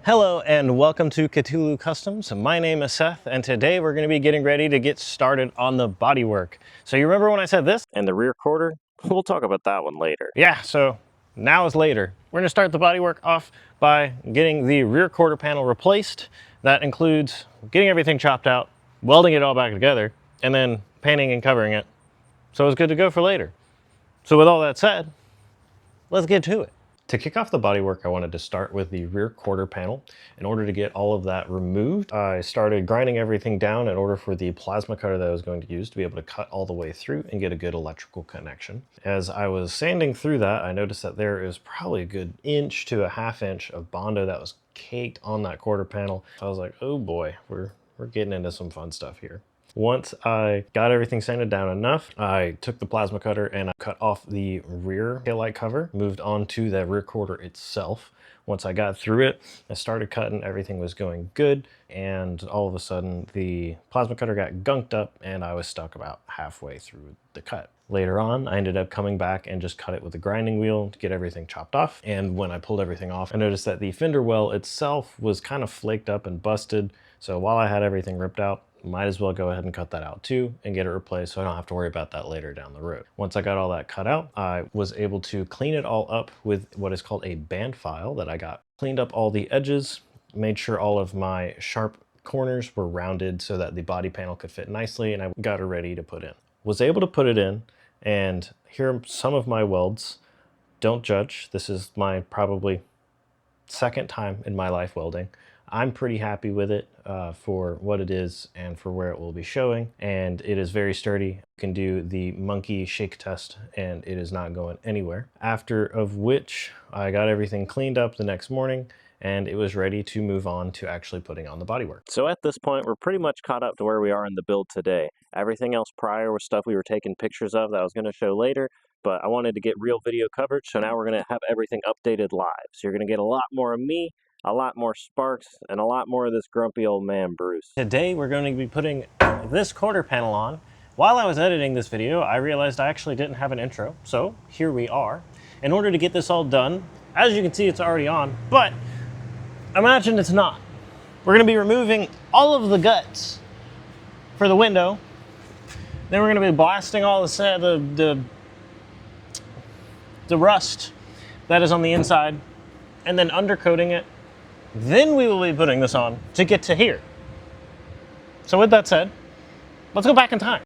Hello and welcome to Ketulu Customs. My name is Seth and today we're going to be getting ready to get started on the bodywork. So you remember when I said this? And the rear quarter, we'll talk about that one later. Yeah, so now is later. We're going to start the bodywork off by getting the rear quarter panel replaced. That includes getting everything chopped out, welding it all back together, and then painting and covering it. So it's good to go for later. So with all that said, let's get to it. To kick off the bodywork, I wanted to start with the rear quarter panel. In order to get all of that removed, I started grinding everything down in order for the plasma cutter that I was going to use to be able to cut all the way through and get a good electrical connection. As I was sanding through that, I noticed that there is probably a good inch to a half inch of Bondo that was caked on that quarter panel. So I was like, oh boy, we're getting into some fun stuff here. Once I got everything sanded down enough, I took the plasma cutter and I cut off the rear taillight cover, moved on to the rear quarter itself. Once I got through it, I started cutting, everything was going good, and all of a sudden the plasma cutter got gunked up and I was stuck about halfway through the cut. Later on, I ended up coming back and just cut it with a grinding wheel to get everything chopped off. And when I pulled everything off, I noticed that the fender well itself was kind of flaked up and busted. So while I had everything ripped out, might as well go ahead and cut that out too and get it replaced so I don't have to worry about that later down the road. Once I got all that cut out, I was able to clean it all up with what is called a band file that I got. Cleaned up all the edges, made sure all of my sharp corners were rounded so that the body panel could fit nicely, and I got it ready to put in. Was able to put it in, and here are some of my welds. Don't judge. This is my probably second time in my life welding. I'm pretty happy with it for what it is and for where it will be showing, and it is very sturdy. You can do the monkey shake test and it is not going anywhere. After of which I got everything cleaned up the next morning and it was ready to move on to actually putting on the bodywork. So at this point, we're pretty much caught up to where we are in the build today. Everything else prior was stuff we were taking pictures of that I was going to show later, but I wanted to get real video coverage, so now we're going to have everything updated live. So you're going to get a lot more of me, a lot more Sparks, and a lot more of this grumpy old man, Bruce. Today we're going to be putting this quarter panel on. While I was editing this video, I realized I actually didn't have an intro, so here we are. In order to get this all done, as you can see, it's already on, but imagine it's not. We're going to be removing all of the guts for the window. Then we're going to be blasting all the rust that is on the inside, and then undercoating it. Then we will be putting this on to get to here. So with that said, let's go back in time.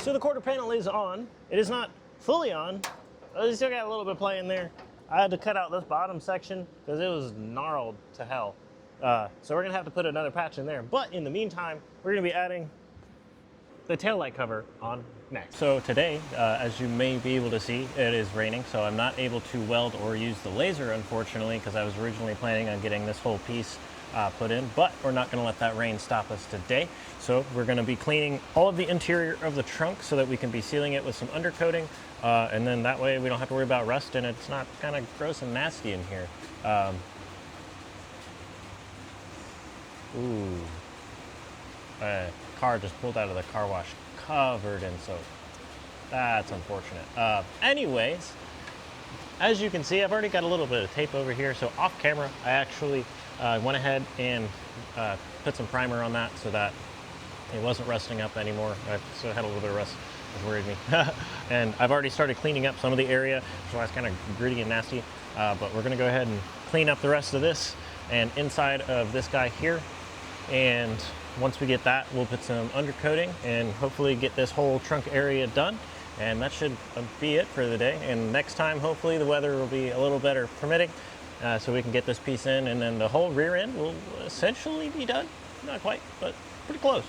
So the quarter panel is on. It is not fully on. You still got a little bit playing there. I had to cut out this bottom section because it was gnarled to hell. So we're gonna have to put another patch in there. But in the meantime, we're gonna be adding the taillight cover on next. So today, as you may be able to see, it is raining, so I'm not able to weld or use the laser, unfortunately, because I was originally planning on getting this whole piece put in, but we're not gonna let that rain stop us today. So we're gonna be cleaning all of the interior of the trunk so that we can be sealing it with some undercoating, and then that way we don't have to worry about rust and it's not kind of gross and nasty in here. Ooh. Car just pulled out of the car wash covered in soap. That's unfortunate. Anyways, as you can see, I've already got a little bit of tape over here. So off camera, I actually went ahead and put some primer on that so that it wasn't rusting up anymore. I still had a little bit of rust, which worried me. And I've already started cleaning up some of the area, which was kind of gritty and nasty. But we're gonna go ahead and clean up the rest of this and inside of this guy here. And once we get that, we'll put some undercoating and hopefully get this whole trunk area done. And that should be it for the day. And next time, hopefully the weather will be a little better permitting, so we can get this piece in, and then the whole rear end will essentially be done. Not quite, but pretty close.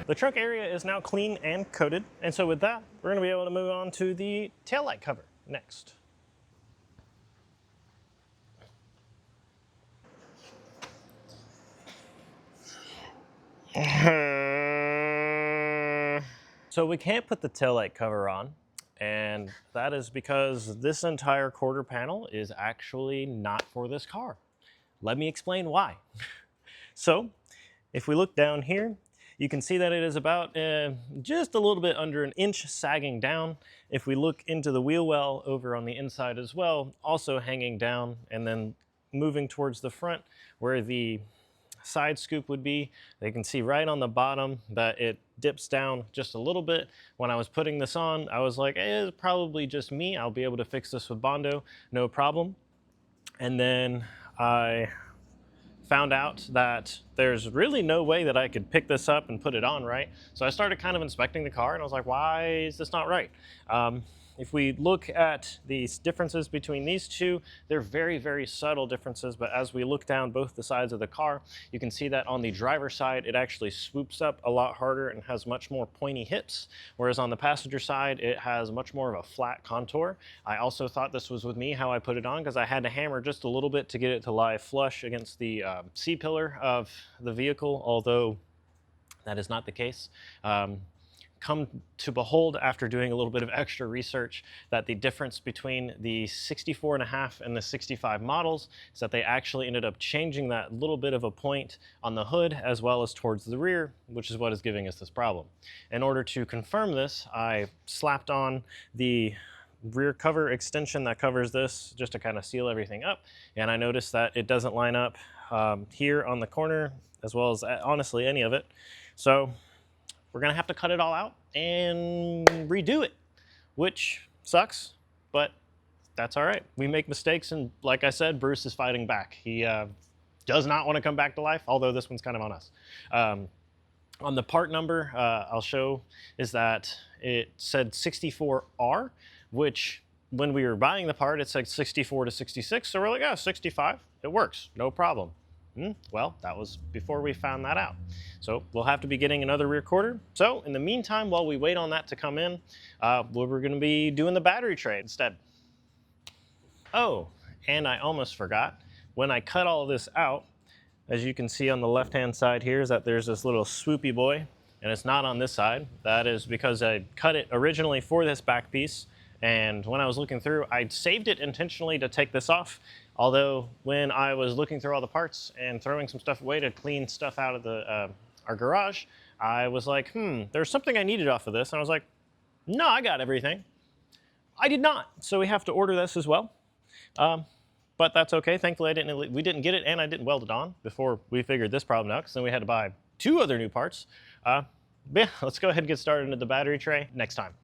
The trunk area is now clean and coated, and so with that, we're going to be able to move on to the taillight cover next. So we can't put the taillight cover on, and that is because this entire quarter panel is actually not for this car. Let me explain why. So if we look down here, you can see that it is about just a little bit under an inch sagging down. If we look into the wheel well over on the inside as well, also hanging down and then moving towards the front where the side scoop would be, they can see right on the bottom that it dips down just a little bit. When I was putting this on, I was like, it's probably just me. I'll be able to fix this with Bondo, no problem. And then I found out that there's really no way that I could pick this up and put it on right. So I started kind of inspecting the car and I was like, why is this not right? If we look at these differences between these two, they're very, very subtle differences, but as we look down both the sides of the car, you can see that on the driver's side, it actually swoops up a lot harder and has much more pointy hips, whereas on the passenger side, it has much more of a flat contour. I also thought this was with me how I put it on, because I had to hammer just a little bit to get it to lie flush against the C-pillar of the vehicle, although that is not the case. Come to behold, after doing a little bit of extra research, that the difference between the 64.5 and the 65 models is that they actually ended up changing that little bit of a point on the hood as well as towards the rear, which is what is giving us this problem. In order to confirm this, I slapped on the rear cover extension that covers this just to kind of seal everything up, and I noticed that it doesn't line up here on the corner, as well as honestly any of it. So we're gonna have to cut it all out and redo it, which sucks, but that's all right. We make mistakes, and like I said, Bruce is fighting back. He does not want to come back to life, although this one's kind of on us. On the part number I'll show is that it said 64R, which when we were buying the part, it said 64 to 66. So we're like, oh, 65, it works, no problem. Well, that was before we found that out. So we'll have to be getting another rear quarter. So in the meantime, while we wait on that to come in, we're gonna be doing the battery tray instead. Oh, and I almost forgot, when I cut all of this out, as you can see on the left-hand side here is that there's this little swoopy boy, and it's not on this side. That is because I cut it originally for this back piece, and when I was looking through, I saved it intentionally to take this off. Although when I was looking through all the parts and throwing some stuff away to clean stuff out of the our garage, I was like, there's something I needed off of this, and I was like, no, I got everything. I did not, so we have to order this as well. But that's okay. Thankfully, we didn't get it, and I didn't weld it on before we figured this problem out, because then we had to buy 2 other new parts. But yeah, let's go ahead and get started into the battery tray next time.